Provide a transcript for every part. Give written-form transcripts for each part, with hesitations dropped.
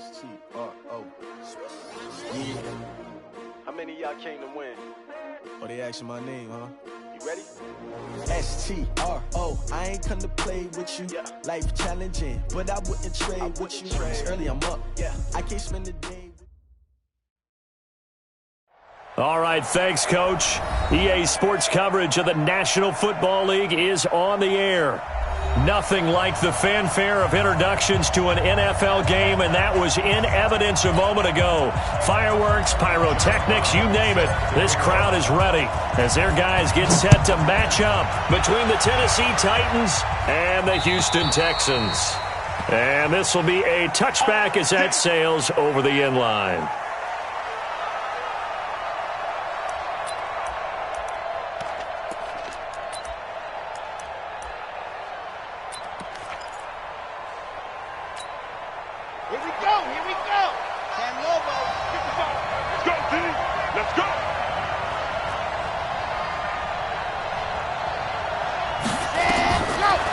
S-T-R-O. Yeah. How many of y'all came to win? Oh, they asking my name, huh? You ready? S-T-R-O. I ain't come to play with you. Yeah. Life challenging, but I wouldn't trade with you. It's early, I'm up. Yeah. I can't spend the day. All right, thanks, Coach. EA Sports coverage of the National Football League is on the air. Nothing like the fanfare of introductions to an NFL game, and that was in evidence a moment ago. Fireworks, pyrotechnics, you name it. This crowd is ready as their guys get set to match up between the Tennessee Titans and the Houston Texans. And this will be a touchback as that sails over the end line.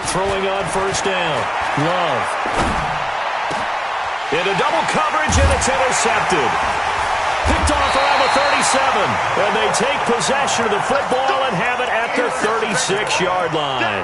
Throwing on first down. Love. Into double coverage, and it's intercepted. Picked off around the 37. And they take possession of the football and have it at the 36-yard line.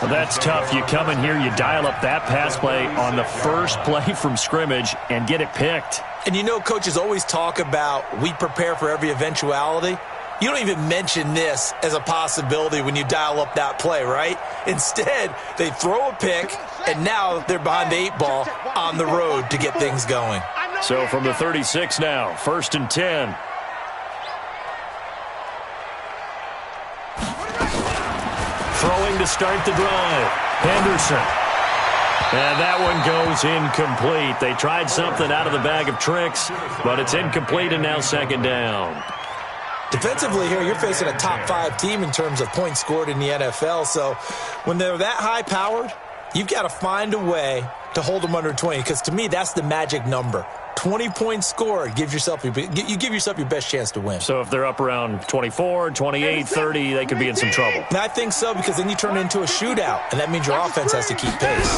Well, that's tough. You come in here, you dial up that pass play on the first play from scrimmage and get it picked. And you know, coaches always talk about we prepare for every eventuality. You don't even mention this as a possibility when you dial up that play, right? Instead, they throw a pick, and now they're behind the 8 ball on the road to get things going. So from the 36 now, 1st and 10. Throwing to start the drive. Henderson. And that one goes incomplete. They tried something out of the bag of tricks, but it's incomplete and now 2nd down. Defensively here, you're facing a top 5 team in terms of points scored in the NFL. So when they're that high-powered, you've got to find a way to hold them under 20, because to me, that's the magic number. 20 points scored, you give yourself your best chance to win. So if they're up around 24, 28, 30, they could be in some trouble. And I think so, because then you turn it into a shootout, and that means your offense has to keep pace.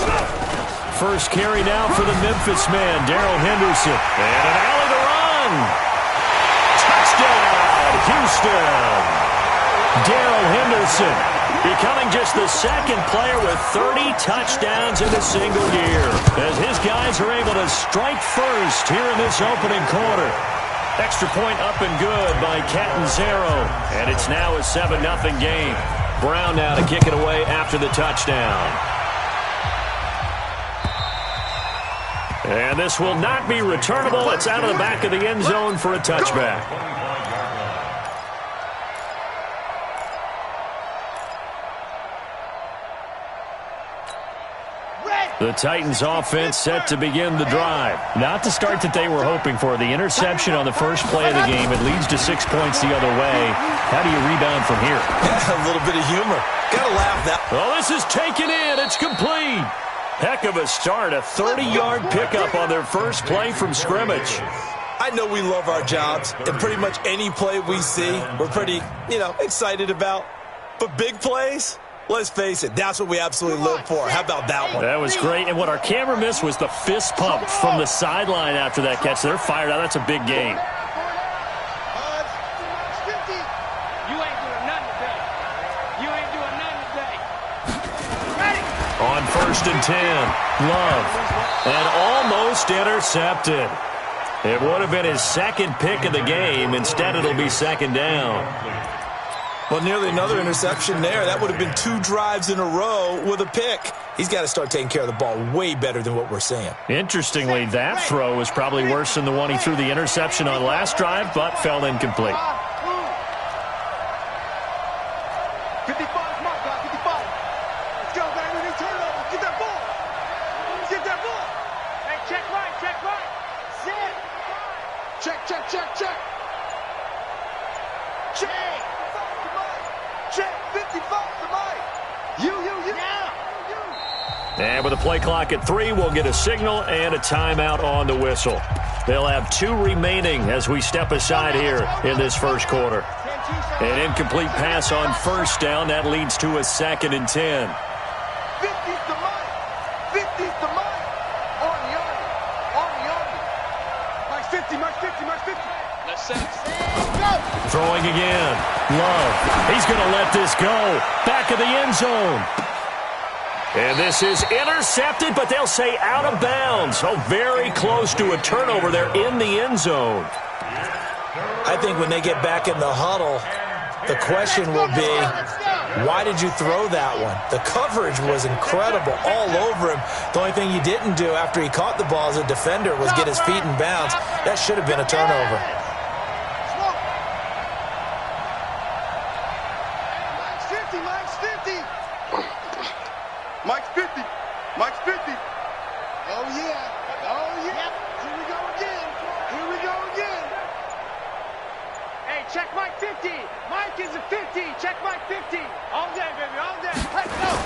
First carry now for the Memphis man, Darrell Henderson. And an alley to run. Touchdown, Houston. Darrell Henderson becoming just the 2nd player with 30 touchdowns in a single year, as his guys are able to strike first here in this opening quarter. Extra point up and good by Catanzaro, and it's now a 7-0 game. Brown now to kick it away after the touchdown. And this will not be returnable. It's out of the back of the end zone for a touchback. The Titans offense set to begin the drive. Not the start that they were hoping for. The interception on the first play of the game. It leads to 6 points the other way. How do you rebound from here? A little bit of humor. Gotta laugh that. Well, this is taken in. It's complete. Heck of a start. A 30-yard pickup on their first play from scrimmage. I know we love our jobs, and pretty much any play we see, we're pretty, excited about. But big plays? Let's face it, that's what we absolutely live for. How about that one? That was great. And what our camera missed was the fist pump from the sideline after that catch. They're fired out. That's a big game. You ain't doing nothing today. You ain't doing nothing today. On 1st and 10, Love. And almost intercepted. It would have been his 2nd pick of the game. Instead, it'll be 2nd down. Well, nearly another interception there. That would have been 2 drives in a row with a pick. He's got to start taking care of the ball way better than what we're seeing. Interestingly, that throw was probably worse than the one he threw the interception on last drive, but fell incomplete. 55 is my guy, 55. Let's go, baby. New turnover. Get that ball. Get that ball. Hey, check right, check right. Sit. Check, check, check, check. Check. Check, 55 to Mike. You. Now. And with the play clock at 3, we'll get a signal and a timeout on the whistle. They'll have 2 remaining as we step aside here in this first quarter. An incomplete pass on first down. That leads to a 2nd and 10. 50's to Mike. 50's to Mike. On the yard. Throwing again. Love. He's going to let this go. Back of the end zone. And this is intercepted, but they'll say out of bounds. Oh, very close to a turnover there in the end zone. I think when they get back in the huddle, the question will be, why did you throw that one? The coverage was incredible all over him. The only thing he didn't do after he caught the ball as a defender was get his feet in bounds. That should have been a turnover. Mike's 50. Mike's 50. Oh, yeah. Oh, yeah. Here we go again. Here we go again. Hey, check Mike 50. Mike is a 50. Check Mike 50. All day, baby. All day. Let's go.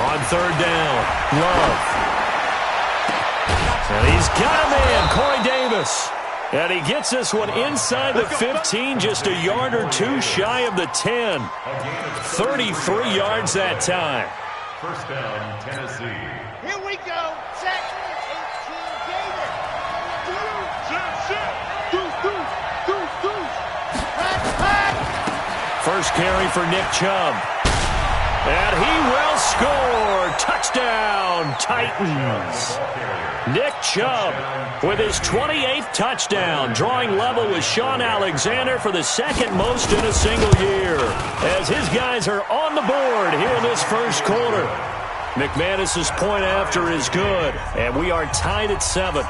On third down, Love. And he's got him in, Corey Davis. And he gets this one inside the 15, just a yard or two shy of the 10. 33 yards that time. First down, Tennessee. Here we go. Check 18 Gator. First carry for Nick Chubb. And he will score. Touchdown, Titans. Nick Chubb with his 28th touchdown, drawing level with Sean Alexander for the second most in a single year, as his guys are on the board here in this first quarter. McManus's point after is good, and we are tied at 7.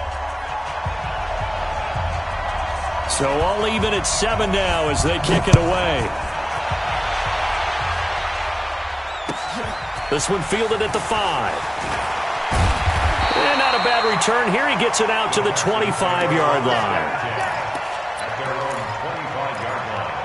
So all even at 7 now as they kick it away. This one fielded at the 5. And not a bad return here. He gets it out to the 25-yard line. At their own 25-yard line.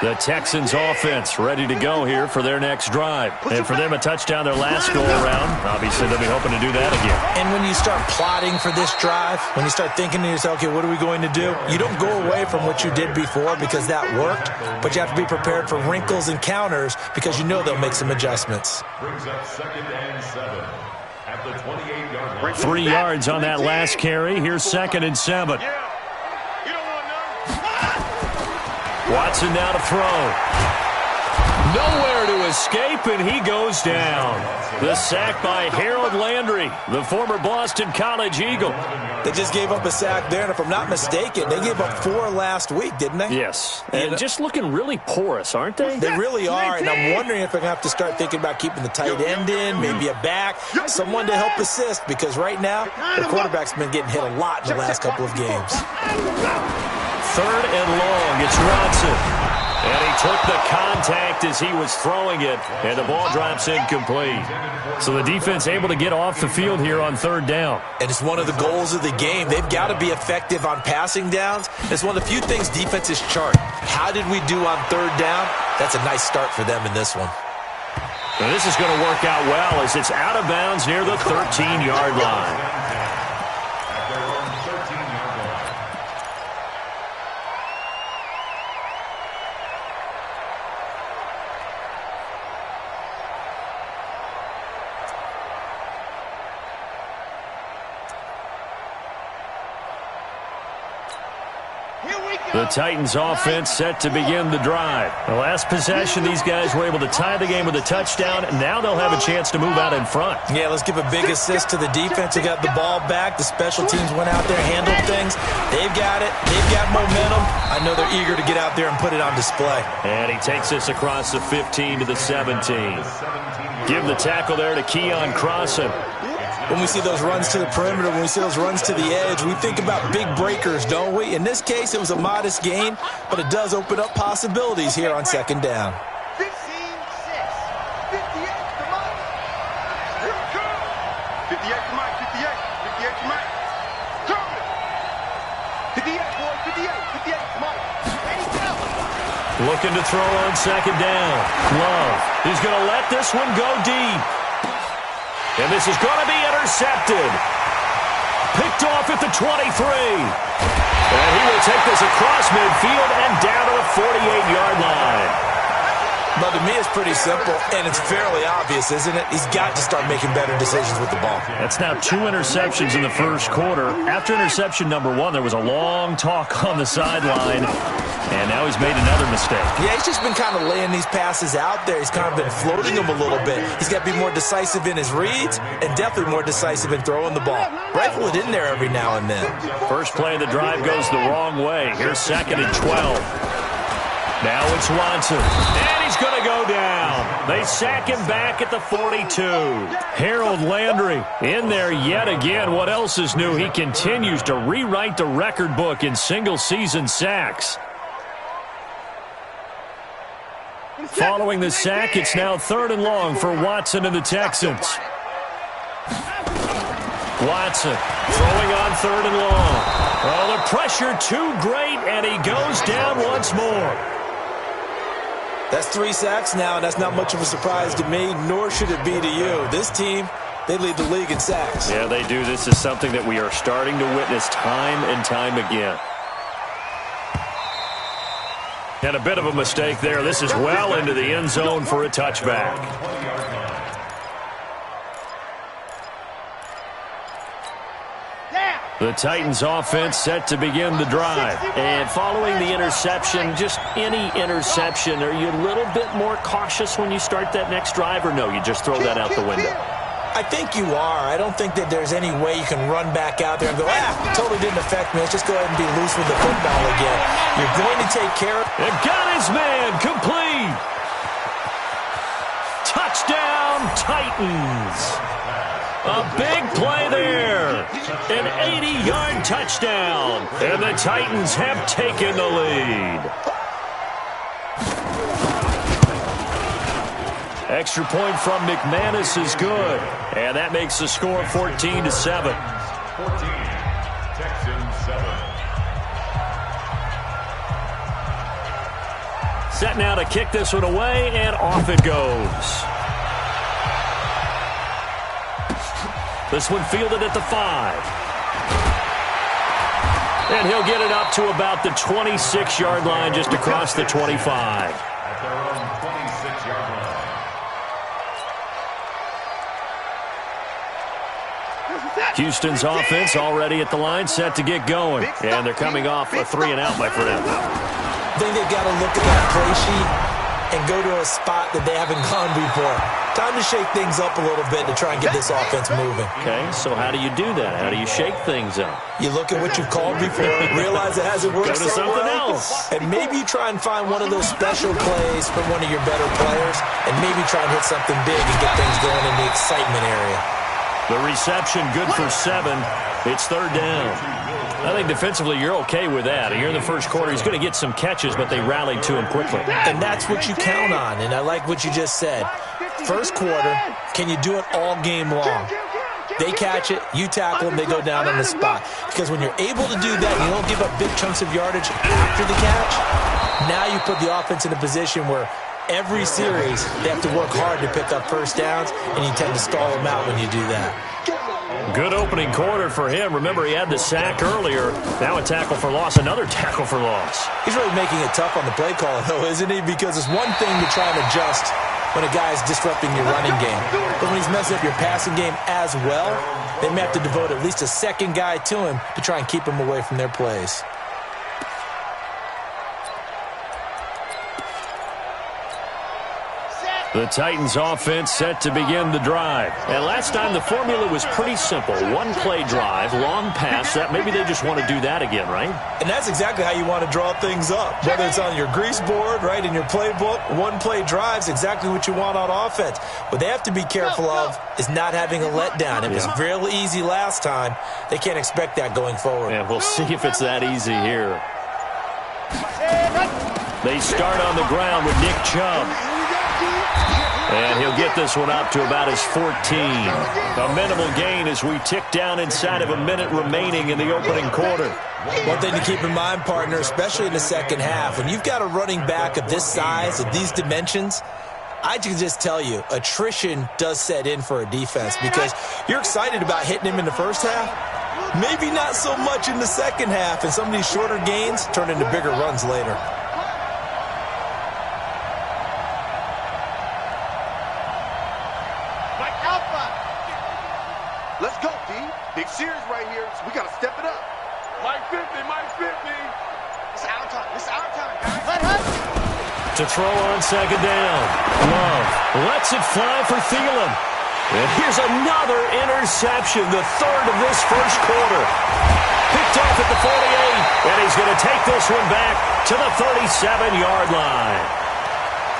The Texans offense ready to go here for their next drive. And for them, a touchdown their last go-around. Obviously, they'll be hoping to do that again. And when you start plotting for this drive, when you start thinking to yourself, okay, what are we going to do? You don't go away from what you did before because that worked, but you have to be prepared for wrinkles and counters because you know they'll make some adjustments. Brings up 2nd and 7 at the 28-yard line. 3 yards on that last carry. Here's 2nd and 7. Watson now to throw. Nowhere to escape, and he goes down. The sack by Harold Landry, the former Boston College Eagle. They just gave up a sack there, and if I'm not mistaken, they gave up 4 last week, didn't they? Yes, and just looking really porous, aren't they? They really are, and I'm wondering if they're going to have to start thinking about keeping the tight end in, maybe a back, someone to help assist, because right now, the quarterback's been getting hit a lot in the last couple of games. 3rd and long, it's Watson. And he took the contact as he was throwing it, and the ball drops incomplete. So the defense able to get off the field here on 3rd down. And it's one of the goals of the game. They've got to be effective on passing downs. It's one of the few things defenses chart. How did we do on 3rd down? That's a nice start for them in this one. And this is going to work out well as it's out of bounds near the 13-yard line. The Titans offense set to begin the drive. The last possession, these guys were able to tie the game with a touchdown, and now they'll have a chance to move out in front. Yeah, let's give a big assist to the defense. They got the ball back. The special teams went out there, handled things. They've got it. They've got momentum. I know they're eager to get out there and put it on display. And he takes this across the 15 to the 17. Give the tackle there to Keon Crossan. When we see those runs to the perimeter, when we see those runs to the edge, we think about big breakers, don't we? In this case, it was a modest gain, but it does open up possibilities here on 2nd down. 15-6. 58 to Mike. Here it comes. 58 to Mike. 58. 58 to Mike. Coming. 58, boy. 58. 58 to Mike. Ready, go. Looking to throw on 2nd down. Love. He's going to let this one go deep. And this is going to be intercepted. Picked off at the 23. And he will take this across midfield and down to the 48-yard line. But to me, it's pretty simple, and it's fairly obvious, isn't it? He's got to start making better decisions with the ball. That's now 2 interceptions in the first quarter. After interception number 1, there was a long talk on the sideline, and now he's made another mistake. Yeah, he's just been kind of laying these passes out there. He's kind of been floating them a little bit. He's got to be more decisive in his reads and definitely more decisive in throwing the ball. Rifle it in there every now and then. First play of the drive goes the wrong way. Here's 2nd and 12. Now it's Watson, and he's going to go down. They sack him back at the 42. Harold Landry in there yet again. What else is new? He continues to rewrite the record book in single-season sacks. Following the sack, it's now 3rd and long for Watson and the Texans. Watson throwing on 3rd and long. Oh, the pressure too great, and he goes down once more. That's 3 sacks now, and that's not much of a surprise to me, nor should it be to you. This team, they lead the league in sacks. Yeah, they do. This is something that we are starting to witness time and time again. And a bit of a mistake there. This is well into the end zone for a touchback. The Titans offense set to begin the drive. And following the interception, just any interception, are you a little bit more cautious when you start that next drive, or no, you just throw that out the window? I think you are. I don't think that there's any way you can run back out there and go, totally didn't affect me. Let's just go ahead and be loose with the football again. You're going to take care of it. And got his man complete. Touchdown, Titans. A big play there. An 80-yard touchdown. And the Titans have taken the lead. Extra point from McManus is good. And that makes the score 14-7. 14, Texans 7. Set now to kick this one away, and off it goes. This one fielded at the 5. And he'll get it up to about the 26-yard line, just across the 25. At their own 26-yard line. Houston's offense already at the line, set to get going. And they're coming off a 3-and-out, my friend. I think they've got to look at that play sheet and go to a spot that they haven't gone before. Time to shake things up a little bit to try and get this offense moving. Okay, so how do you do that? How do you shake things up? You look at what you've called before, realize it hasn't worked Go to so something well, else. and maybe try and find one of those special plays from one of your better players, and maybe try and hit something big and get things going in the excitement area. The reception good for 7. It's 3rd down. I think defensively you're okay with that. Here in the first quarter, he's going to get some catches, but they rallied to him quickly. And that's what you count on, and I like what you just said. First quarter, can you do it all game long? They catch it, you tackle them, they go down on the spot. Because when you're able to do that, you don't give up big chunks of yardage after the catch. Now you put the offense in a position where every series they have to work hard to pick up first downs, and you tend to stall them out when you do that. Good opening quarter for him. Remember, he had the sack earlier. Now a tackle for loss, another tackle for loss. He's really making it tough on the play call, though, isn't he? Because it's one thing to try and adjust when a guy's disrupting your running game. But when he's messing up your passing game as well, they may have to devote at least a second guy to him to try and keep him away from their plays. The Titans offense set to begin the drive. And last time the formula was pretty simple. One play drive, long pass. That maybe they just want to do that again, right? And that's exactly how you want to draw things up. Whether it's on your grease board, right, in your playbook, one play drive's exactly what you want on offense. What they have to be careful of is not having a letdown. It was real easy last time. They can't expect that going forward. Yeah, we'll see if it's that easy here. They start on the ground with Nick Chubb. And he'll get this one up to about his 14. A minimal gain as we tick down inside of a minute remaining in the opening quarter. One thing to keep in mind, partner, especially in the second half, when you've got a running back of this size, of these dimensions, I can just tell you, attrition does set in for a defense because you're excited about hitting him in the first half. Maybe not so much in the second half, and some of these shorter gains turn into bigger runs later. Big series right here, so we got to step it up. Mike 50, Mike 50. It's our time. It's our time, guys. To throw on second down. Love lets it fly for Thielen. And here's another interception, the third of this first quarter. Picked off at the 48, and he's going to take this one back to the 37-yard line.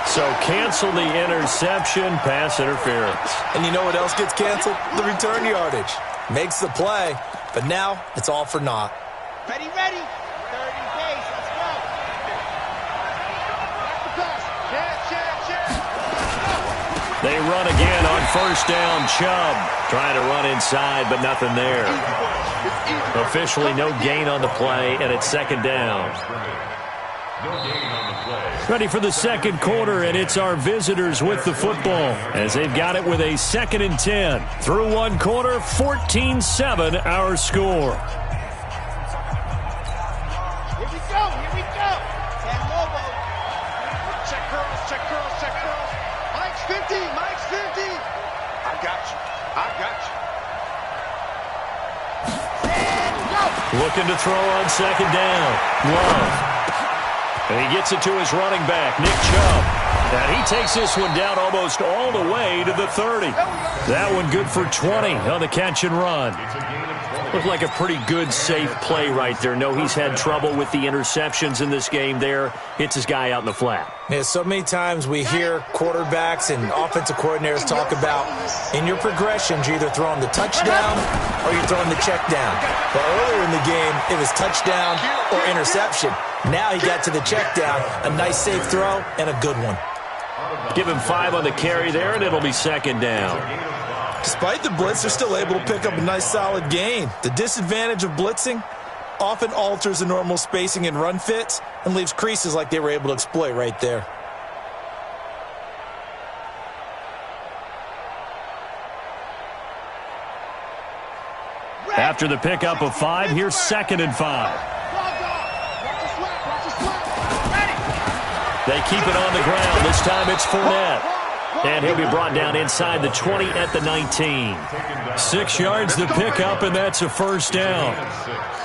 So cancel the interception, pass interference. And you know what else gets canceled? The return yardage. Makes the play, but now it's all for naught. Ready, ready. 30 pace, let's go. They run again on first down. Chubb trying to run inside, but nothing there. Officially no gain on the play, and it's second down. Ready for the second quarter, and it's our visitors with the football as they've got it with a 2nd and 10. Through one quarter, 14-7 our score. Here we go, here we go. San Lobo. Check curls, check curls, check curls. Mike's 50, Mike's 50. I got you, I got you. Looking to throw on second down. Love. And he gets it to his running back, Nick Chubb. And he takes this one down almost all the way to the 30. That one good for 20 on the catch and run. Looked like a pretty good, safe play right there. No, he's had trouble with the interceptions in this game there. Hits his guy out in the flat. Yeah, so many times we hear quarterbacks and offensive coordinators talk about in your progressions, you're either throwing the touchdown or you're throwing the check down. But earlier in the game, it was touchdown or interception. Now he got to the check down, a nice safe throw, and a good one. Give him 5 on the carry there, and it'll be second down. Despite the blitz, they're still able to pick up a nice solid gain. The disadvantage of blitzing often alters the normal spacing and run fits and leaves creases like they were able to exploit right there. After the pickup of 5, here's 2nd and 5. They keep it on the ground. This time it's Fournette. And he'll be brought down inside the 20 at the 19. 6 yards to pick up, and that's a first down.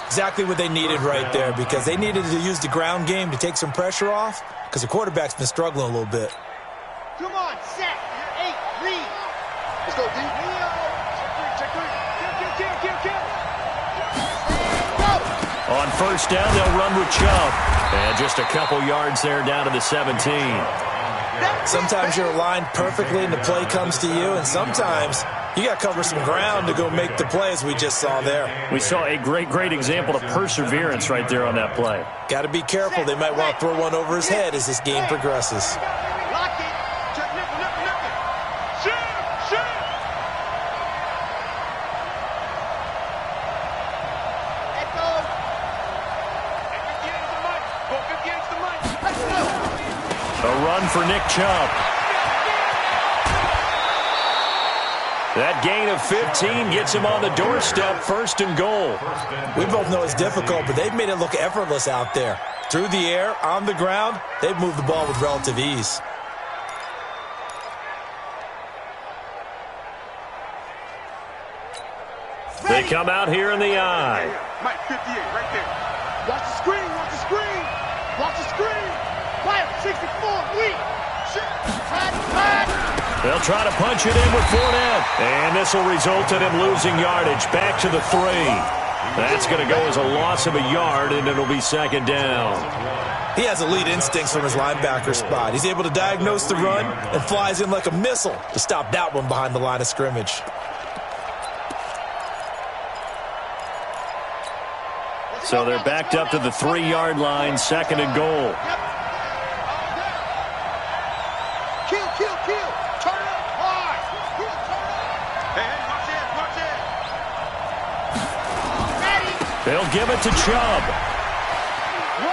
Exactly what they needed right there, because they needed to use the ground game to take some pressure off, because the quarterback's been struggling a little bit. Come on, set. 8, read. Let's go, D. Check 3. Kill. On first down, they'll run with Chubb. And just a couple yards there down to the 17. Sometimes you're aligned perfectly and the play comes to you, and sometimes you got to cover some ground to go make the play, as we just saw there. We saw a great example of perseverance right there on that play. Got to be careful. They might want to throw one over his head as this game progresses. Lock it. Check nickel. Shoot. Echo. Go 50 against the mic. Let's go. A run for Nick Chubb. That gain of 15 gets him on the doorstep, 1st and goal. We both know it's difficult, but they've made it look effortless out there. Through the air, on the ground, they've moved the ball with relative ease. They come out here in the eye. Mike 58 right there. Watch the screen. Watch the screen. Mike 64, weak. They'll try to punch it in with Fournette. And this will result in him losing yardage back to the 3. That's going to go as a loss of a yard, and it'll be second down. He has elite instincts from his linebacker spot. He's able to diagnose the run and flies in like a missile to stop that one behind the line of scrimmage. So they're backed up to the 3-yard line, 2nd and goal. Kill. Turn up hard. Hey, watch it. Ready. They'll give it to Chubb.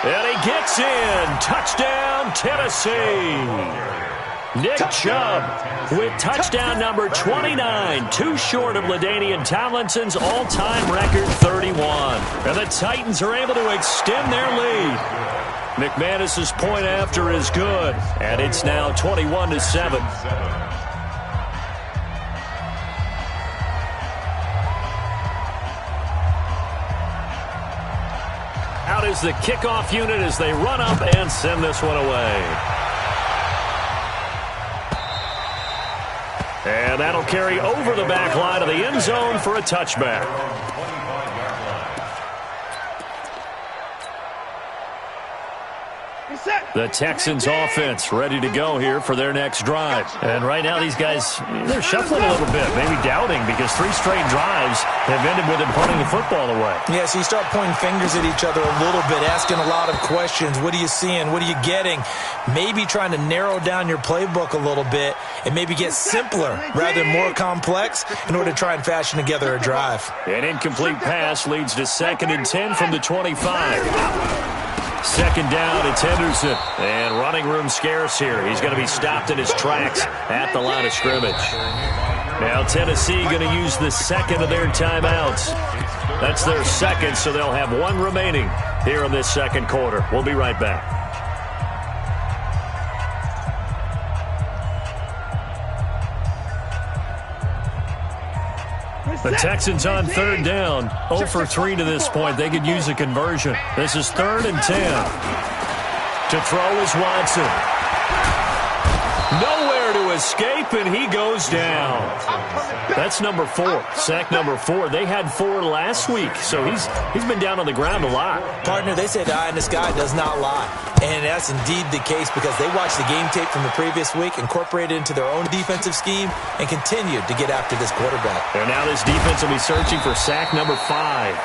And he gets in. Touchdown, Tennessee. Nick Chubb with touchdown number 29, too short of LaDainian Tomlinson's all-time record 31. And the Titans are able to extend their lead. McManus's point after is good, and it's now 21-7. is the kickoff unit as they run up and send this one away. And that'll carry over the back line of the end zone for a touchback. The Texans offense ready to go here for their next drive. And right now these guys, they're shuffling a little bit, maybe doubting, because 3 straight drives have ended with them punting the football away. Yeah, so you start pointing fingers at each other a little bit, asking a lot of questions. What are you seeing? What are you getting? Maybe trying to narrow down your playbook a little bit and maybe get simpler rather than more complex in order to try and fashion together a drive. An incomplete pass leads to 2nd and 10 from the 25. 2nd down, it's Henderson. And running room scarce here. He's going to be stopped in his tracks at the line of scrimmage. Now Tennessee going to use the 2nd of their timeouts. That's their 2nd, so they'll have 1 remaining here in this 2nd quarter. We'll be right back. The Texans on 3rd down, 0 for 3 to this point. They could use a conversion. This is 3rd and 10. To throw is Watson. Nowhere to escape, and he goes down. That's number 4, sack number 4. They had 4 last week, so he's been down on the ground a lot. Partner, they say the eye in the sky does not lie. And that's indeed the case because they watched the game tape from the previous week, incorporated it into their own defensive scheme, and continued to get after this quarterback. And now this defense will be searching for sack number 5.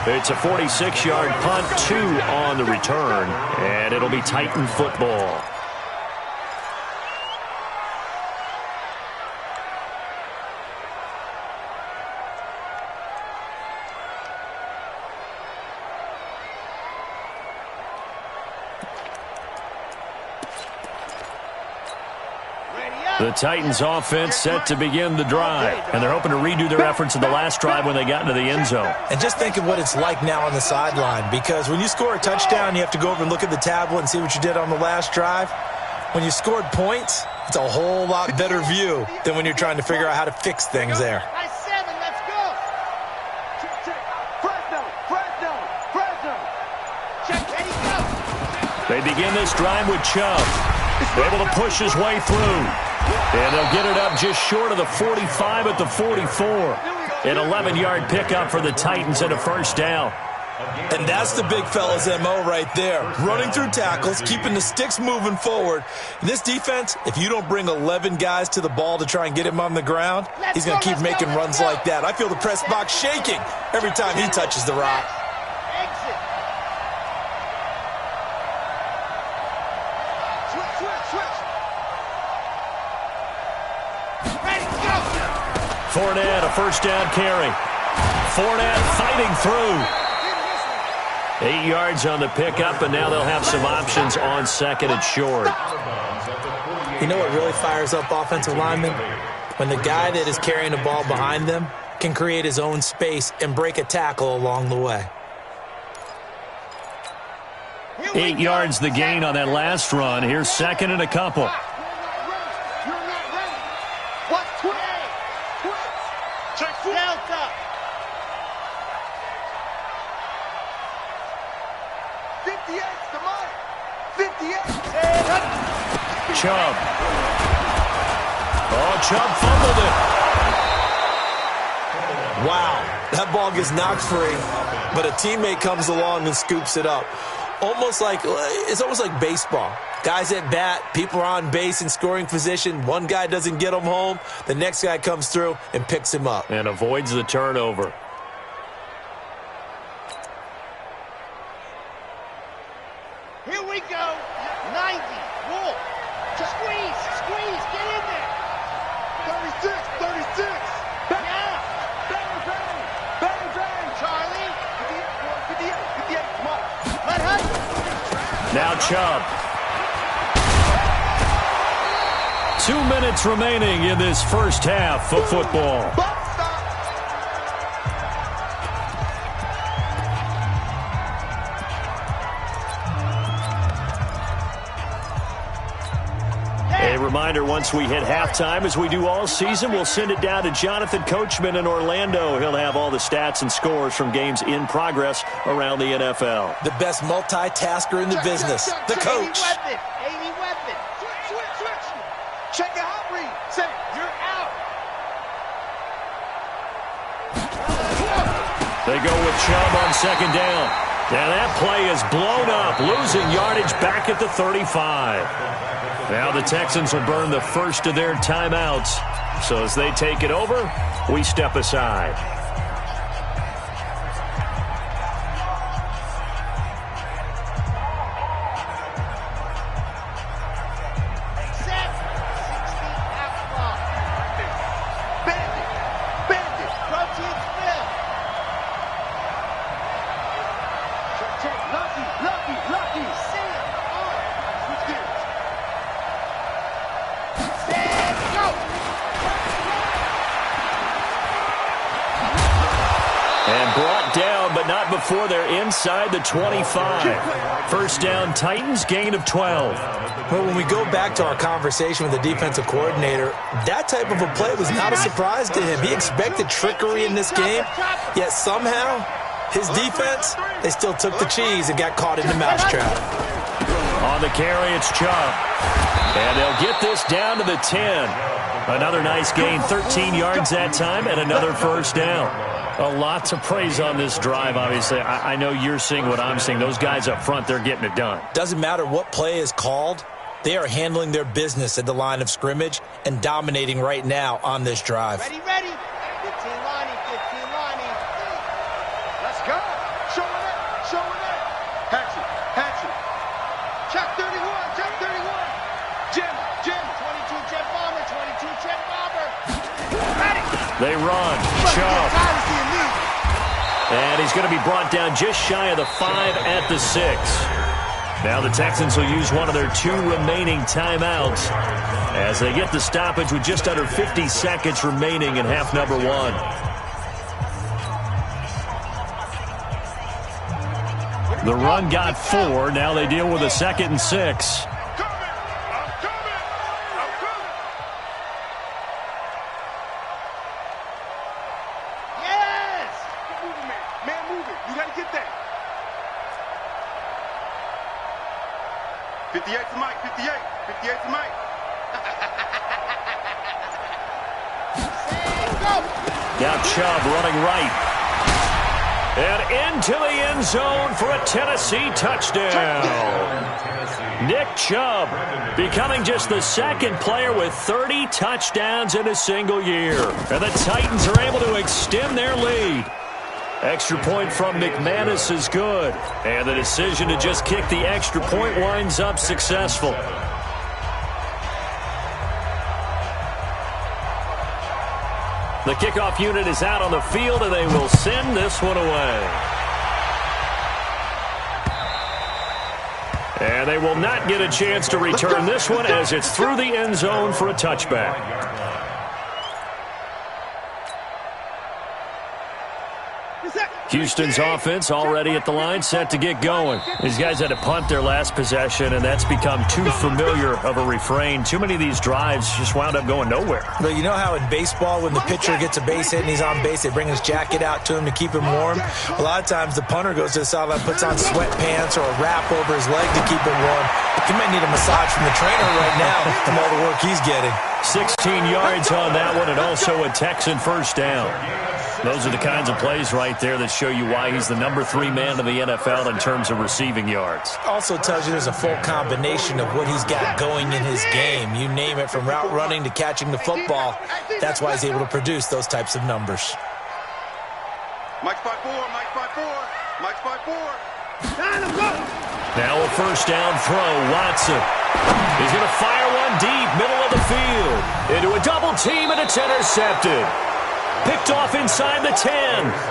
It's a 46-yard punt, 2 on the return, and it'll be Titan football. The Titans offense set to begin the drive, and they're hoping to redo their efforts in the last drive when they got into the end zone. And just think of what it's like now on the sideline, because when you score a touchdown, you have to go over and look at the tablet and see what you did on the last drive. When you scored points, it's a whole lot better view than when you're trying to figure out how to fix things there. Nice 7, let's go. Check. Fresno. Check, ready, go. They begin this drive with Chubb. Able to push his way through. And they'll get it up just short of the 45 at the 44. An 11-yard pickup for the Titans and a 1st down. And that's the big fella's MO right there. Running through tackles, keeping the sticks moving forward. This defense, if you don't bring 11 guys to the ball to try and get him on the ground, he's going to keep making runs like that. I feel the press box shaking every time he touches the rock. Fournette, a 1st down carry. Fournette fighting through. 8 yards on the pickup, and now they'll have some options on 2nd and short. You know what really fires up offensive linemen? When the guy that is carrying the ball behind them can create his own space and break a tackle along the way. 8 yards the gain on that last run. Here's 2nd and a couple. Delta. 58, come on. 58. Chubb. Oh, Chubb fumbled it. Wow, that ball gets knocked free, but a teammate comes along and scoops it up. It's almost like baseball. Guys at bat, people are on base in scoring position. One guy doesn't get him home. The next guy comes through and picks him up. And avoids the turnover. Here we go. 90. Wolf. Squeeze. Get in there. 36. Yeah. Bang. Charlie. 58. Come on. Let. Now Chubb. 2 minutes remaining in this 1st half of football. A reminder, once we hit halftime, as we do all season, we'll send it down to Jonathan Coachman in Orlando. He'll have all the stats and scores from games in progress around the NFL. The best multitasker in the business, the coach. 80 weapon. Switch. Check your hot read. Say, you're out. They go with Chubb on second down. And that play is blown up, losing yardage back at the 35. Now the Texans will burn the first of their timeouts. So as they take it over, we step aside. Before they're inside the 25. First down, Titans, gain of 12. Well, when we go back to our conversation with the defensive coordinator, that type of a play was not a surprise to him. He expected trickery in this game, yet somehow his defense, they still took the cheese and got caught in the mousetrap. On the carry, it's Chubb. And they'll get this down to the 10. Another nice gain, 13 yards that time, and another first down. A lot to praise on this drive, obviously. I know you're seeing what I'm seeing. Those guys up front, they're getting it done. Doesn't matter what play is called. They are handling their business at the line of scrimmage and dominating right now on this drive. Ready. 15 Lonnie. Let's go. Showing it. Hatchet. Check 31. Jim. 22 jet bomber. Ready. They run. Chubb. And he's going to be brought down just shy of the 5 at the 6. Now the Texans will use one of their 2 remaining timeouts as they get the stoppage with just under 50 seconds remaining in half number 1. The run got 4. Now they deal with a 2nd and 6. Now Chubb running right. And into the end zone for a Tennessee touchdown. Nick Chubb becoming just the 2nd player with 30 touchdowns in a single year. And the Titans are able to extend their lead. Extra point from McManus is good. And the decision to just kick the extra point winds up successful. The kickoff unit is out on the field, and they will send this one away. And they will not get a chance to return this one as it's through the end zone for a touchback. Houston's offense already at the line, set to get going. These guys had to punt their last possession, and that's become too familiar of a refrain. Too many of these drives just wound up going nowhere. But you know how in baseball, when the pitcher gets a base hit and he's on base, they bring his jacket out to him to keep him warm? A lot of times the punter goes to the sideline, puts on sweatpants or a wrap over his leg to keep him warm. He might need a massage from the trainer right now from all the work he's getting. 16 yards on that one, and also a Texan first down. Those are the kinds of plays right there that show you why he's the number 3 man in the NFL in terms of receiving yards. Also tells you there's a full combination of what he's got going in his game. You name it, from route running to catching the football. That's why he's able to produce those types of numbers. Mike's 5-4. Now a first down throw. Watson. He's going to fire one deep, middle of the field. Into a double team, and it's intercepted. Picked off inside the 10.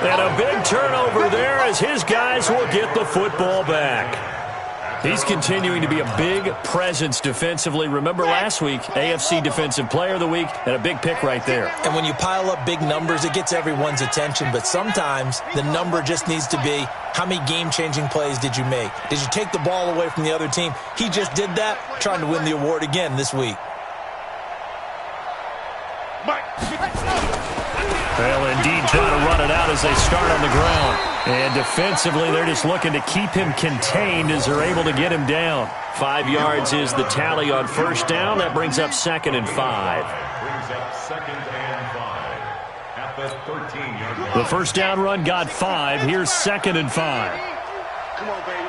And a big turnover there as his guys will get the football back. He's continuing to be a big presence defensively. Remember last week, AFC Defensive Player of the Week, and a big pick right there. And when you pile up big numbers, it gets everyone's attention. But sometimes the number just needs to be, how many game-changing plays did you make? Did you take the ball away from the other team? He just did that, trying to win the award again this week. They'll indeed try to run it out as they start on the ground. And defensively, they're just looking to keep him contained as they're able to get him down. 5 yards is the tally on first down. That brings up 2nd and 5. Brings up 2nd and 5 at the 13-yard line. The first down run got 5. Here's 2nd and 5. Come on, baby.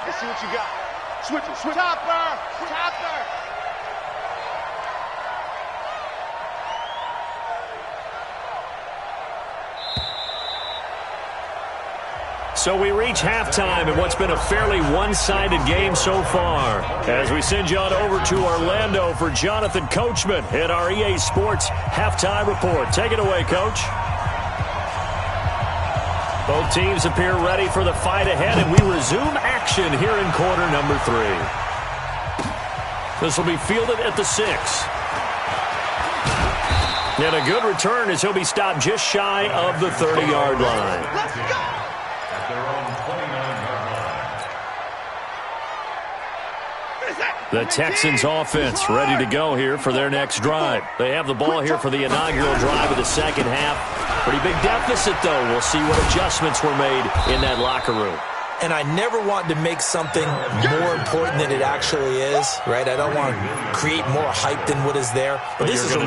Let's see what you got. Switch it, switch it. Chopper! Chopper! So we reach halftime in what's been a fairly one-sided game so far. As we send you on over to Orlando for Jonathan Coachman at our EA Sports Halftime Report. Take it away, Coach. Both teams appear ready for the fight ahead, and we resume action here in quarter number 3. This will be fielded at the 6. And a good return as he'll be stopped just shy of the 30-yard line. Let's go! At their own 29-yard line. The Texans offense ready to go here for their next drive. They have the ball here for the inaugural drive of the second half. Pretty big deficit, though. We'll see what adjustments were made in that locker room. And I never want to make something more important than it actually is, right? I don't want to create more hype than what is there. But this is I'm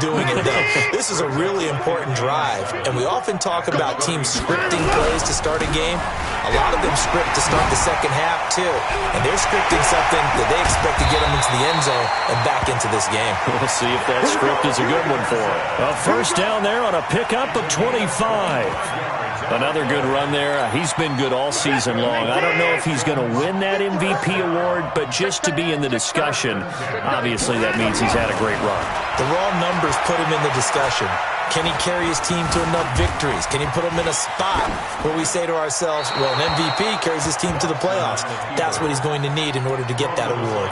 doing it, though. This is a really important drive. And we often talk about teams scripting plays to start a game. A lot of them script to start the second half, too. And they're scripting something that they expect to get them into the end zone and back into this game. We'll see if that script is a good one for them. A first down there on a pickup of 25. Another good run there. He's been good all season long. I don't know if he's going to win that MVP award, but just to be in the discussion, obviously that means he's had a great run. The raw numbers put him in the discussion. Can he carry his team to enough victories? Can he put them in a spot where we say to ourselves, well, an MVP carries his team to the playoffs. That's what he's going to need in order to get that award.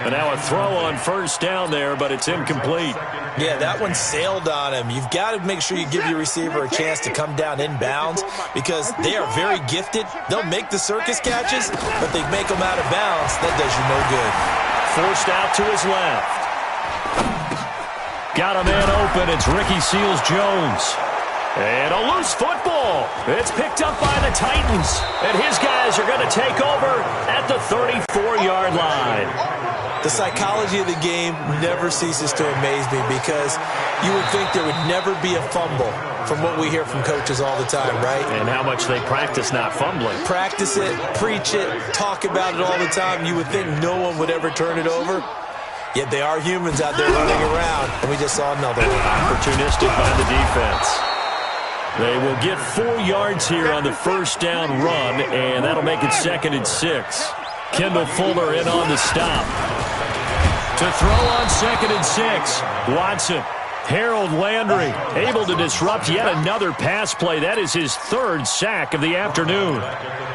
And now a throw on first down there, but it's incomplete. Yeah, that one sailed on him. You've got to make sure you give your receiver a chance to come down inbounds because they are very gifted. They'll make the circus catches, but they make them out of bounds. That does you no good. Forced out to his left. Got a man open. It's Ricky Seals-Jones. And a loose football. It's picked up by the Titans. And his guys are going to take over at the 34-yard line. The psychology of the game never ceases to amaze me because you would think there would never be a fumble from what we hear from coaches all the time, right? And how much they practice not fumbling. Practice it, preach it, talk about it all the time. You would think no one would ever turn it over. Yet they are humans out there running around, and we just saw another one. Opportunistic by the defense. They will get 4 yards here on the first down run, and that'll make it 2nd and 6. Kendall Fuller in on the stop. To throw on 2nd and 6. Watson. Harold Landry able to disrupt yet another pass play. That is his 3rd sack of the afternoon.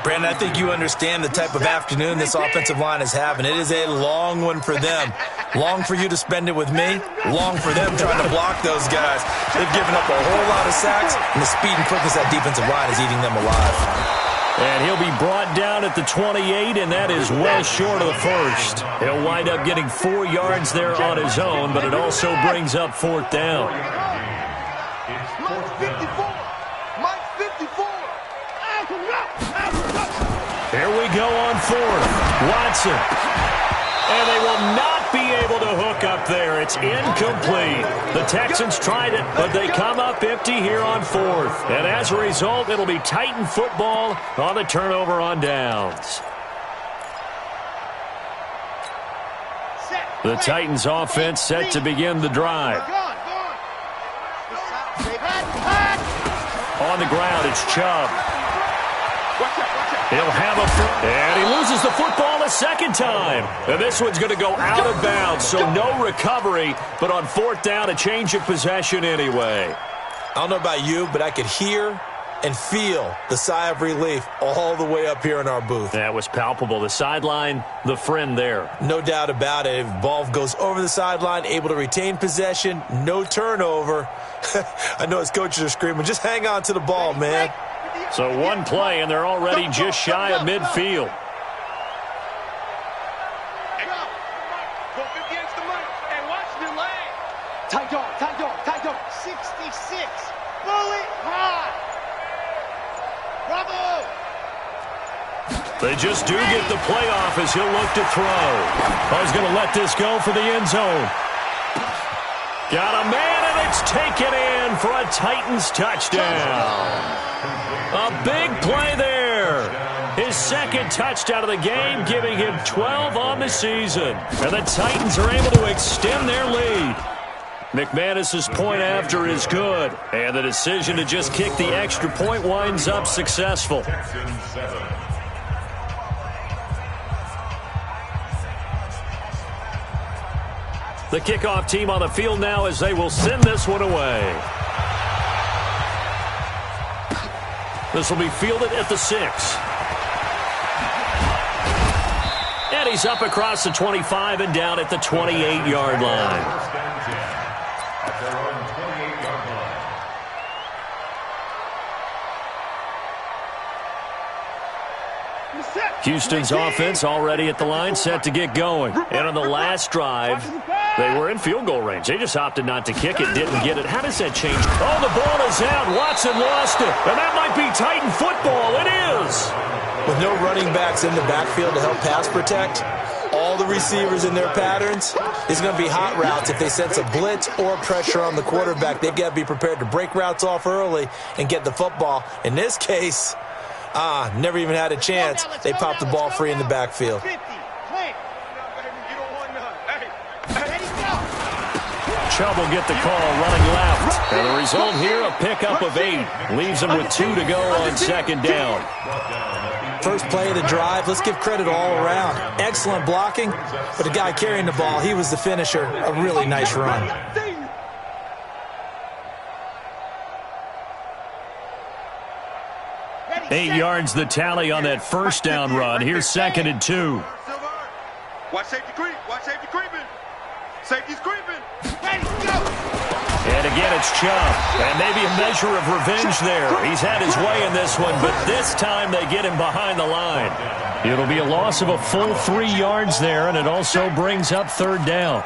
Brandon, I think you understand the type of afternoon this offensive line is having. It is a long one for them. Long for you to spend it with me. Long for them trying to block those guys. They've given up a whole lot of sacks, and the speed and quickness that defensive line is eating them alive. And he'll be brought down at the 28, and that is well short of the first. He'll wind up getting 4 yards there on his own, but it also brings up 4th down. Mike 54! Mike 54! Here we go on 4th. Watson. And they will not be able to hook up there. It's incomplete. The Texans tried it, but they come up empty here on 4th. And as a result, it'll be Titan football on the turnover on downs. The Titans offense set to begin the drive. On the ground, it's Chubb. He'll have and he loses the football a second time. And this one's going to go out of bounds, so no recovery. But on 4th down, a change of possession anyway. I don't know about you, but I could hear and feel the sigh of relief all the way up here in our booth. That was palpable. The sideline, the friend there. No doubt about it. If ball goes over the sideline, able to retain possession, no turnover. I know his coaches are screaming, just hang on to the ball, man. So one play, and they're already just shy of midfield. Tight dog, tight dog, tight dog. 60 6. Bully high. Bravo. They just do get the playoff as he'll look to throw. He's going to let this go for the end zone. Got a man, and it's taken in for a Titans touchdown. A big play there. His second touchdown of the game, giving him 12 on the season. And the Titans are able to extend their lead. McManus's point after is good. And the decision to just kick the extra point winds up successful. The kickoff team on the field now as they will send this one away. This will be fielded at the 6. And he's up across the 25 and down at the 28-yard line. Houston's offense already at the line, set to get going. And on the last drive, they were in field goal range. They just opted not to kick it, didn't get it. How does that change? Oh, the ball is out. Watson lost it. And that might be Titan football. It is. With no running backs in the backfield to help pass protect, all the receivers in their patterns, it's going to be hot routes. If they sense a blitz or pressure on the quarterback, they've got to be prepared to break routes off early and get the football. In this case, never even had a chance. They popped the ball free in the backfield. Chubb will get the call running left. And the result here, a pickup of 8. Leaves him with 2 to go on second down. First play of the drive, let's give credit all around. Excellent blocking, but the guy carrying the ball, he was the finisher. A really nice run. Eight yards the tally on that first down run. Here's 2nd and 2. Watch safety creep. Watch safety creeping. Safety's creeping. And again, it's Chubb. And maybe a measure of revenge there. He's had his way in this one, but this time they get him behind the line. It'll be a loss of a full 3 yards there, and it also brings up 3rd down.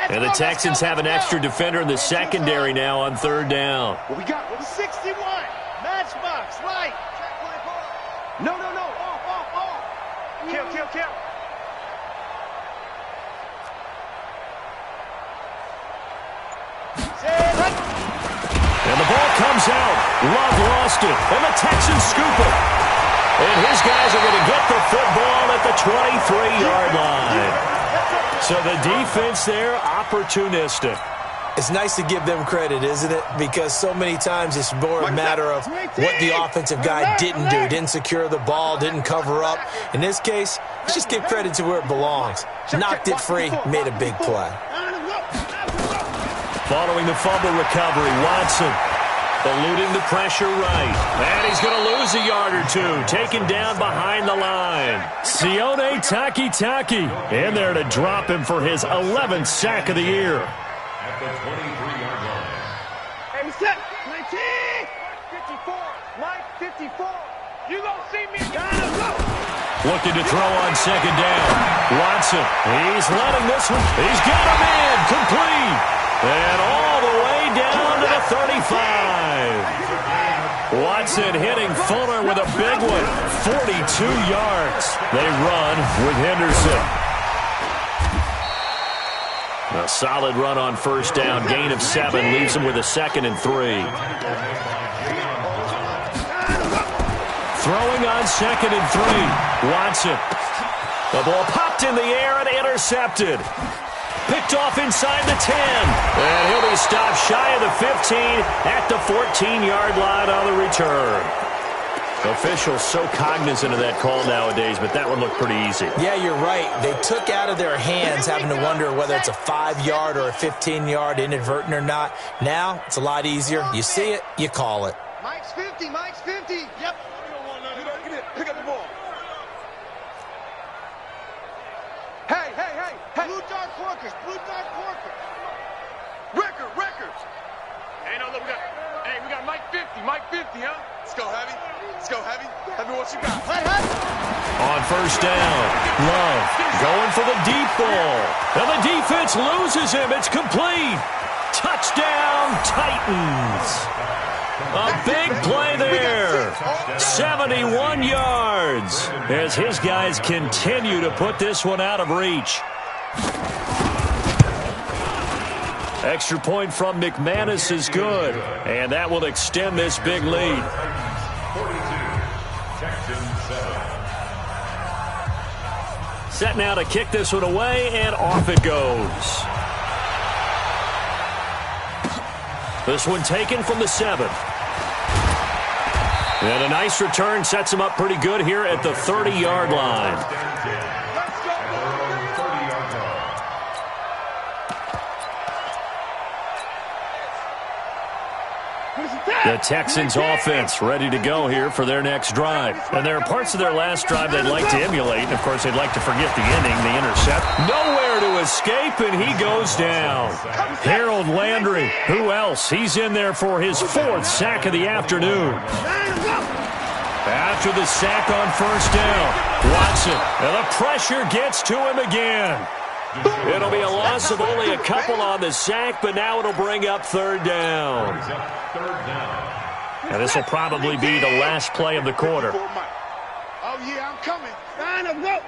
And the Texans have an extra defender in the secondary now on 3rd down. What we got? 61. Matchbox, right. No. Kill. And the ball comes out. Love lost it. And the Texans scoop it. And his guys are going to get the football at the 23-yard line. So the defense there, opportunistic. It's nice to give them credit, isn't it? Because so many times it's more a matter of what the offensive guy didn't do. Didn't secure the ball, didn't cover up. In this case, let's just give credit to where it belongs. Knocked it free, made a big play. Following the fumble recovery, Watson eluding the pressure right. And he's going to lose a yard or 2. Taken down behind the line. Sione Takitaki in there to drop him for his 11th sack of the year. At the 23-yard line. Hey, set. 19. 54. Mike 54. You gonna see me? Looking to throw on 2nd down. Watson, he's letting this one. He's got him in. Complete. And all the way down to the 35. Watson hitting Fuller with a big one. 42 yards. They run with Henderson. A solid run on 1st down. Gain of 7 leaves him with a 2nd and 3. Throwing on 2nd and 3. Watson. The ball popped in the air and intercepted. Picked off inside the 10. And he'll be stopped shy of the 15 at the 14-yard line on the return. Officials so cognizant of that call nowadays, but that one looked pretty easy. Yeah, you're right. They took out of their hands having to wonder whether it's a 5-yard or a 15-yard inadvertent or not. Now, it's a lot easier. You see it, you call it. Mike's 50. Yep. Pick up the ball. Hey. Blue dark workers. Record. Hey, no, look, we got Mike 50, huh? Let's go, Heavy. Let's go, Heavy. Heavy, what you got? Hey. On first down, Love going for the deep ball. And the defense loses him. It's complete. Touchdown, Titans. A big play there. 71 yards as his guys continue to put this one out of reach. Extra point from McManus is good, and that will extend this big lead. 42, Texans 7. Set now to kick this one away, and off it goes. This one taken from the 7. And a nice return sets him up pretty good here at the 30-yard line. The Texans offense ready to go here for their next drive. And there are parts of their last drive they'd like to emulate. And, of course, they'd like to forget the inning, the intercept. Nowhere to escape, and he goes down. Harold Landry, who else? He's in there for his 4th sack of the afternoon. After the sack on first down, Watson, and the pressure gets to him again. It'll be a loss of only a couple on the sack, but now it'll bring up 3rd down. And this will probably be the last play of the quarter. Oh, yeah, I'm coming. Line up, go.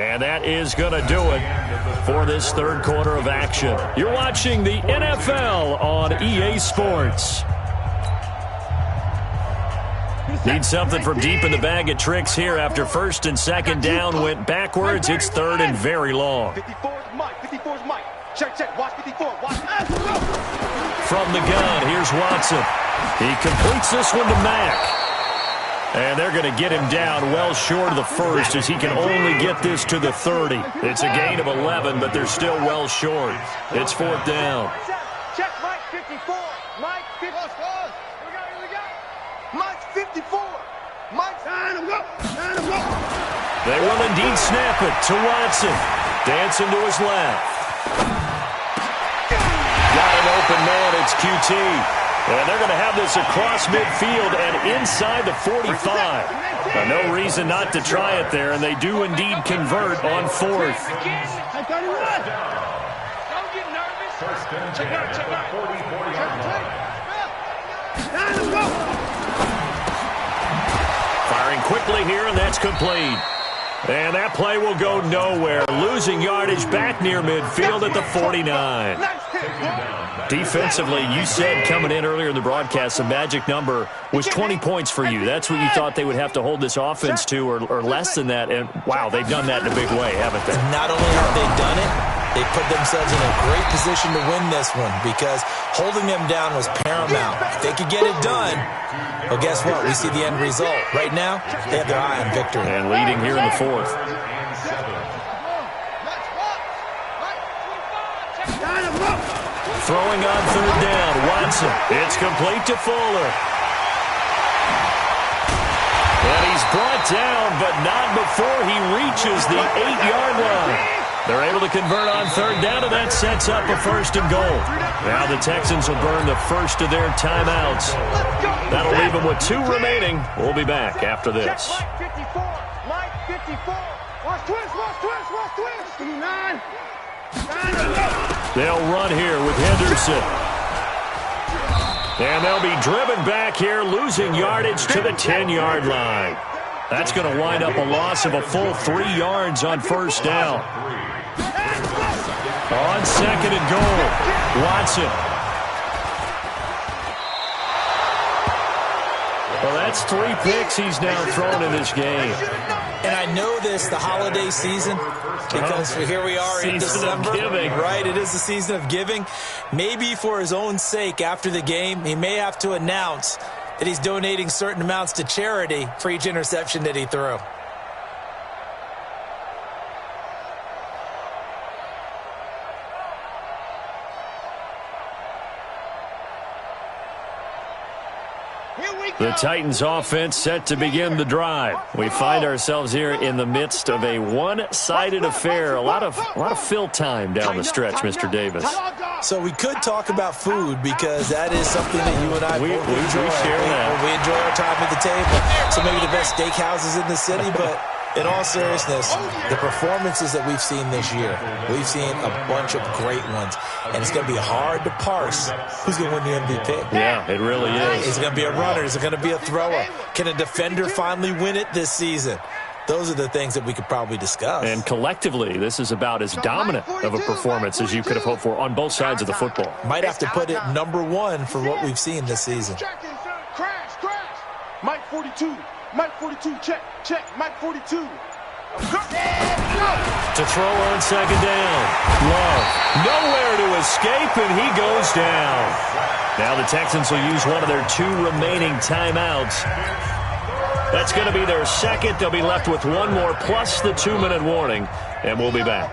And that is going to do it for this 3rd quarter of action. You're watching the NFL on EA Sports. Need something from deep in the bag of tricks here after 1st and 2nd down went backwards. It's 3rd and very long. 54's Mike. 54's Mike. Check. Watch 54. Watch. From the gun, here's Watson. He completes this one to Mack. And they're going to get him down well short of the 1st as he can only get this to the 30. It's a gain of 11, but they're still well short. It's 4th down. Check Mike 54. Mike 54. Mike 54. Mike, line him go. They will indeed snap it to Watson. Dancing to his left. Got an open man. It's QT. And they're going to have this across midfield and inside the 45. No reason not to try it there, and they do indeed convert on 4th. Don't get nervous. Check out. 44-yard line. Firing quickly here, and that's complete. And that play will go nowhere. Losing yardage back near midfield at the 49. Defensively, you said coming in earlier in the broadcast, the magic number was 20 points for you. That's what you thought they would have to hold this offense to, or less than that. And, wow, they've done that in a big way, haven't they? Not only have they done it, they put themselves in a great position to win this one because holding them down was paramount. If they could get it done, well, guess what? We see the end result. Right now, they have their eye on victory. And leading here in the 4th. Throwing on 3rd down, Watson. It's complete to Fuller. And he's brought down, but not before he reaches the 8-yard line. They're able to convert on 3rd down, and that sets up a 1st and goal. Now the Texans will burn the first of their timeouts. That'll leave them with 2 remaining. We'll be back after this. Mike 54. Mike 54. Watch twist. 9. They'll run here with Henderson. And they'll be driven back here, losing yardage to the 10-yard line. That's going to wind up a loss of a full 3 yards on 1st down. On 2nd and goal, Watson. Well, that's 3 picks he's now thrown in this game. And I know this, the holiday season, because here we are in December. Giving. Right, it is the season of giving. Maybe for his own sake after the game, he may have to announce that he's donating certain amounts to charity for each interception that he threw. The Titans offense set to begin the drive. We find ourselves here in the midst of a one-sided affair. A lot of fill time down the stretch, Mr. Davis. So we could talk about food because that is something that you and I we enjoy. share that. We enjoy our time at the table. So maybe the best steakhouses in the city, but in all seriousness, the performances that we've seen this year, we've seen a bunch of great ones. And it's going to be hard to parse who's going to win the MVP. Yeah, it really is. Is it going to be a runner? Is it going to be a thrower? Can a defender finally win it this season? Those are the things that we could probably discuss. And collectively, this is about as dominant of a performance as you could have hoped for on both sides of the football. Might have to put it #1 for what we've seen this season. Crash. Mike 42. Mike 42, check, Mike 42. To throw on second down. Love. Nowhere to escape, and he goes down. Now the Texans will use one of their 2 remaining timeouts. That's going to be their second. They'll be left with 1 more plus the 2-minute warning, and we'll be back.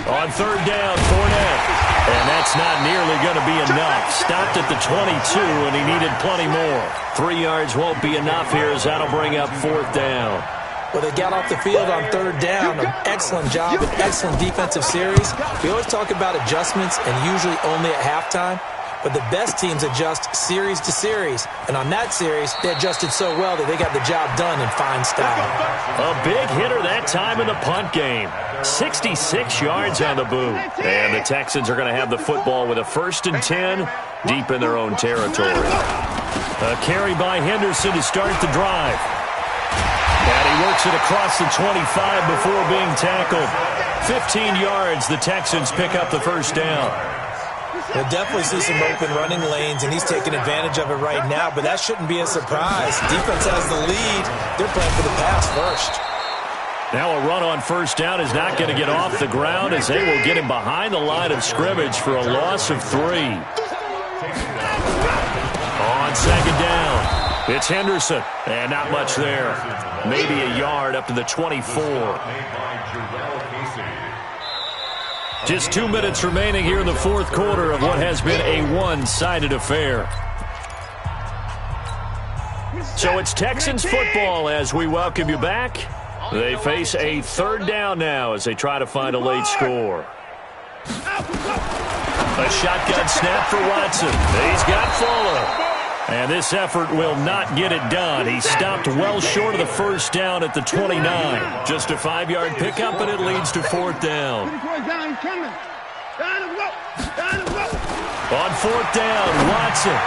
On third down, Fournette. And that's not nearly going to be enough. Stopped at the 22, and he needed plenty more. 3 yards won't be enough here as that'll bring up 4th down. Well, they got off the field on third down. An excellent job, an excellent defensive series. We always talk about adjustments, and usually only at halftime. But the best teams adjust series to series. And on that series, they adjusted so well that they got the job done in fine style. A big hitter that time in the punt game. 66 yards on the boot. And the Texans are going to have the football with a 1st and 10 deep in their own territory. A carry by Henderson to start the drive. And he works it across the 25 before being tackled. 15 yards, the Texans pick up the 1st down. We'll definitely see some open running lanes, and he's taking advantage of it right now, but that shouldn't be a surprise. Defense has the lead. They're playing for the pass first. Now a run on 1st down is not going to get off the ground as they will get him behind the line of scrimmage for a loss of 3. On 2nd down, it's Henderson, and not much there. Maybe a yard up to the 24. Just 2 minutes remaining here in the 4th quarter of what has been a one-sided affair. So it's Texans football as we welcome you back. They face a 3rd down now as they try to find a late score. A shotgun snap for Watson. He's got Fuller. And this effort will not get it done. He stopped well short of the 1st down at the 29. Just a 5-yard pickup, and it leads to 4th down. On 4th down, Watson.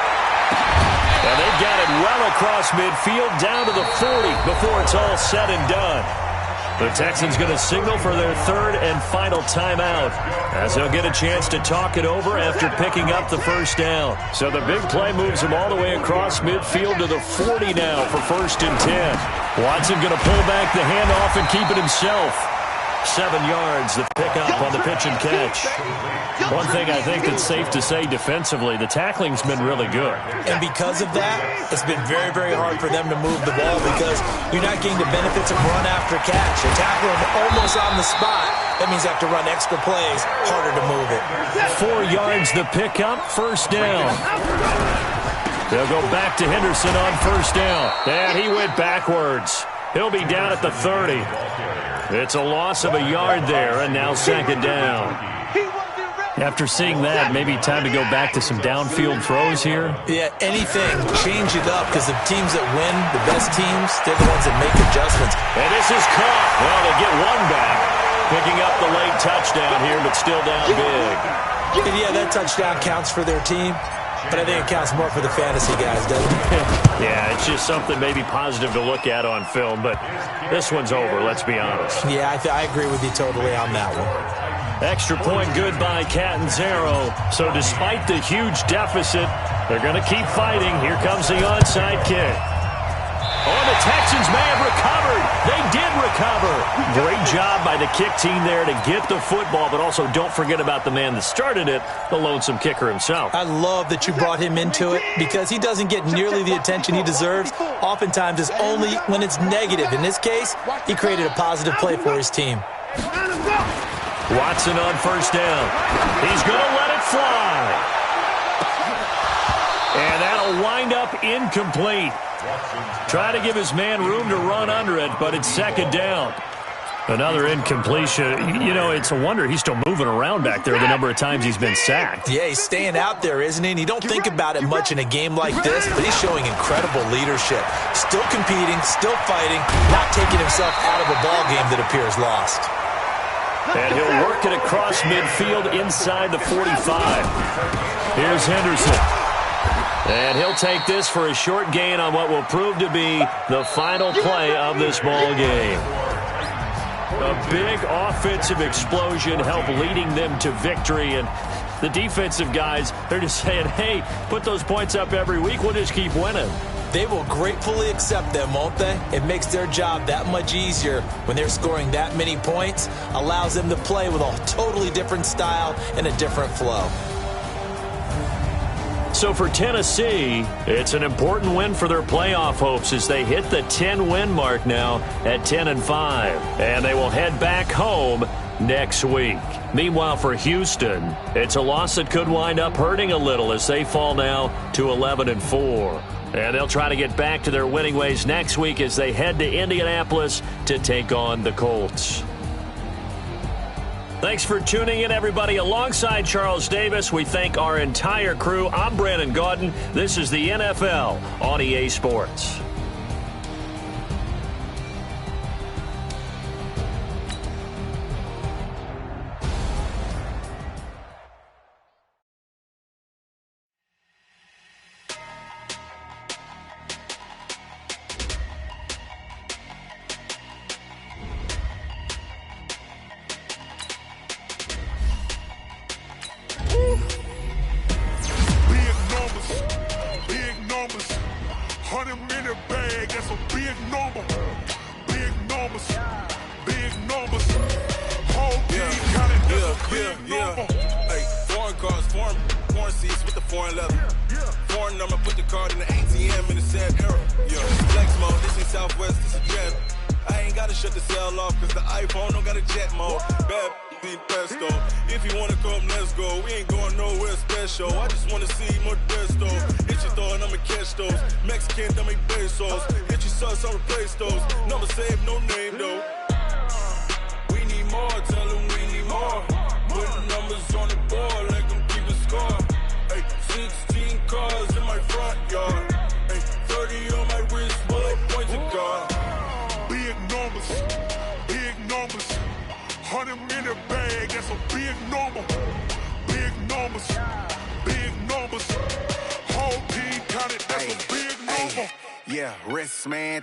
And they've got it well across midfield down to the 40 before it's all said and done. The Texans going to signal for their 3rd and final timeout as they'll get a chance to talk it over after picking up the 1st down. So the big play moves them all the way across midfield to the 40 now for 1st and 10. Watson going to pull back the handoff and keep it himself. 7 yards, the pickup on the pitch and catch. One thing I think that's safe to say defensively, the tackling's been really good. And because of that, it's been very, very hard for them to move the ball because you're not getting the benefits of run after catch. You're tackling almost on the spot. That means you have to run extra plays, harder to move it. 4 yards, the pickup, 1st down. They'll go back to Henderson on 1st down. And he went backwards. He'll be down at the 30. It's a loss of a yard there, and now 2nd down. After seeing that, maybe time to go back to some downfield throws here. Yeah, anything. Change it up because the teams that win, the best teams, they're the ones that make adjustments. And this is caught. Well, they get one back. Picking up the late touchdown here, but still down big. And yeah, that touchdown counts for their team. But I think it counts more for the fantasy guys, doesn't it? Yeah, it's just something maybe positive to look at on film, but this one's over, let's be honest. Yeah, I agree with you totally on that one. Extra point good by Catanzaro. So despite the huge deficit, they're going to keep fighting. Here comes the onside kick. Oh, the Texans may have recovered. They did recover. Great job by the kick team there to get the football, but also don't forget about the man that started it, the lonesome kicker himself. I love that you brought him into it because he doesn't get nearly the attention he deserves. Oftentimes it's only when it's negative. In this case, he created a positive play for his team. Watson on 1st down. He's going to let it fly. And that'll will wind up incomplete. Try to give his man room to run under it, but it's second down. Another incompletion. You know, it's a wonder he's still moving around back there the number of times he's been sacked. Yeah, he's staying out there, isn't he? And you don't think about it much in a game like this, but he's showing incredible leadership. Still competing, still fighting, not taking himself out of a ball game that appears lost. And he'll work it across midfield inside the 45. Here's Henderson. And he'll take this for a short gain on what will prove to be the final play of this ball game. A big offensive explosion helped leading them to victory. And the defensive guys, they're just saying, hey, put those points up every week. We'll just keep winning. They will gratefully accept them, won't they? It makes their job that much easier when they're scoring that many points. Allows them to play with a totally different style and a different flow. So for Tennessee, it's an important win for their playoff hopes as they hit the 10-win mark now at 10-5. And they will head back home next week. Meanwhile, for Houston, it's a loss that could wind up hurting a little as they fall now to 11-4. And they'll try to get back to their winning ways next week as they head to Indianapolis to take on the Colts. Thanks for tuning in, everybody. Alongside Charles Davis, we thank our entire crew. I'm Brandon Gaudin. This is the NFL on EA Sports.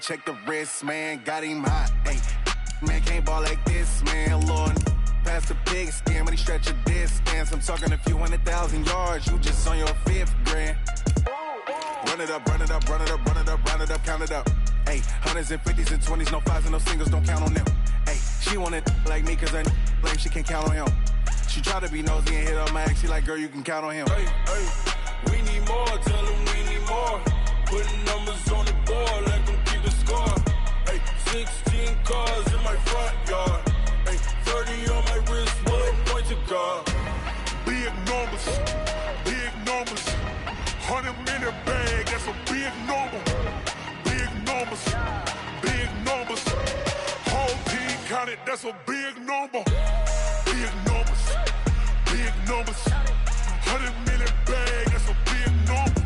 Check the wrist, man, got him hot, ayy. Man, can't ball like this, man, Lord. Past the pig skin, when he stretch a distance. I'm talking a few 100,000 yards, you just on your 5th grand. Run it up, run it up, run it up, run it up, run it up, count it up. Ayy, 100s and 50s and 20s, no 5s and no singles, don't count on them. Ayy, she want it like me, cause her lame, she can't count on him. She try to be nosy and hit up my ex, she like, girl, you can count on him. Hey, hey, we need more, tell them we need more. Putting numbers on the board, let them keep the score. Hey, 16 cars in my front yard. Hey, 30 on my wrist, bullet point to God. Big numbers, 100-minute bag, that's a big number. Big numbers, whole team counted, that's a big number. Big numbers, 100-minute bag, that's a big number.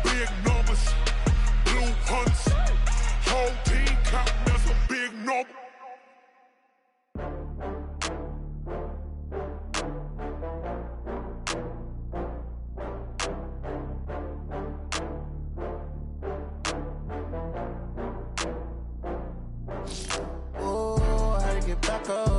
Big numbers, blue hunts, whole team counting, that's a big number. Oh, how to get back up.